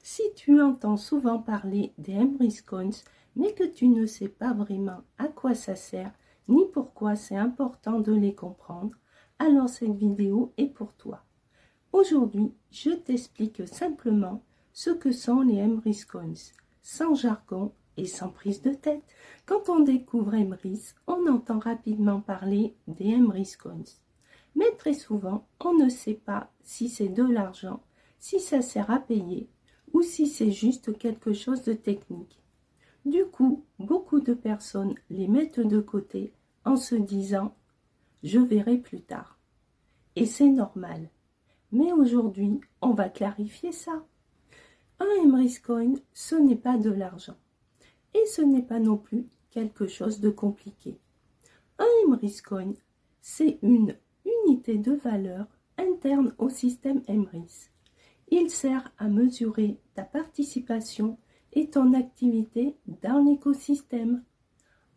Si tu entends souvent parler des Emrys Coins, mais que tu ne sais pas vraiment à quoi ça sert, ni pourquoi c'est important de les comprendre, alors cette vidéo est pour toi. Aujourd'hui, je t'explique simplement ce que sont les Emrys Coins, sans jargon et sans prise de tête. Quand on découvre Emrys, on entend rapidement parler des Emrys Coins. Mais très souvent, on ne sait pas si c'est de l'argent, si ça sert à payer ou si c'est juste quelque chose de technique. Du coup, beaucoup de personnes les mettent de côté en se disant « je verrai plus tard ». Et c'est normal. Mais aujourd'hui, on va clarifier ça. Un Emrys Coin, ce n'est pas de l'argent. Et ce n'est pas non plus quelque chose de compliqué. Un Emrys Coin, c'est une unité de valeur interne au système Emrys. Il sert à mesurer ta participation et ton activité dans l'écosystème.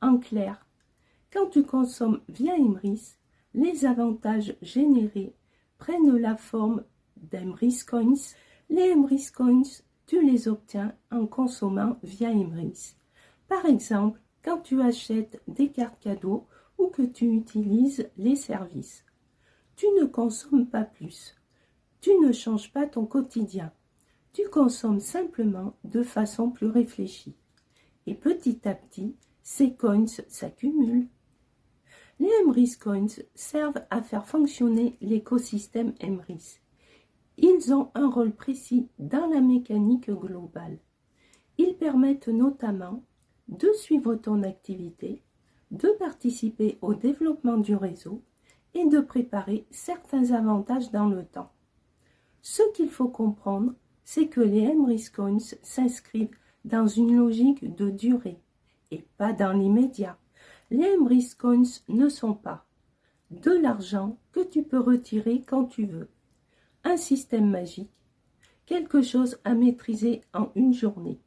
En clair, quand tu consommes via Emrys, les avantages générés prennent la forme d'Emrys Coins. Les Emrys Coins, tu les obtiens en consommant via Emrys. Par exemple, quand tu achètes des cartes cadeaux ou que tu utilises les services. Tu ne consommes pas plus. Tu ne changes pas ton quotidien. Tu consommes simplement de façon plus réfléchie. Et petit à petit, ces coins s'accumulent. Les Emrys Coins servent à faire fonctionner l'écosystème Emrys. Ils ont un rôle précis dans la mécanique globale. Ils permettent notamment de suivre ton activité, de participer au développement du réseau et de préparer certains avantages dans le temps. Ce qu'il faut comprendre, c'est que les Emrys Coins s'inscrivent dans une logique de durée et pas dans l'immédiat. Les Emrys Coins ne sont pas de l'argent que tu peux retirer quand tu veux, un système magique, quelque chose à maîtriser en une journée.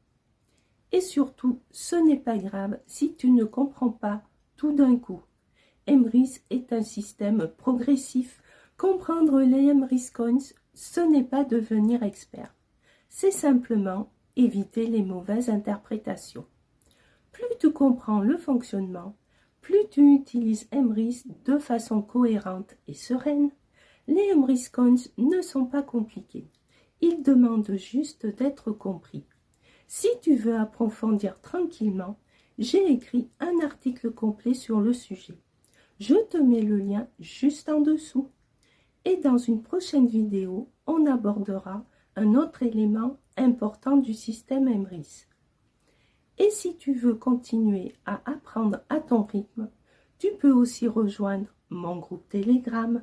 Et surtout, ce n'est pas grave si tu ne comprends pas tout d'un coup. Emrys est un système progressif. Comprendre les Emrys Coins, ce n'est pas devenir expert. C'est simplement éviter les mauvaises interprétations. Plus tu comprends le fonctionnement, plus tu utilises Emrys de façon cohérente et sereine. Les Emrys Coins ne sont pas compliqués. Ils demandent juste d'être compris. Si tu veux approfondir tranquillement, j'ai écrit un article complet sur le sujet. Je te mets le lien juste en dessous. Et dans une prochaine vidéo, on abordera un autre élément important du système Emrys. Et si tu veux continuer à apprendre à ton rythme, tu peux aussi rejoindre mon groupe Telegram.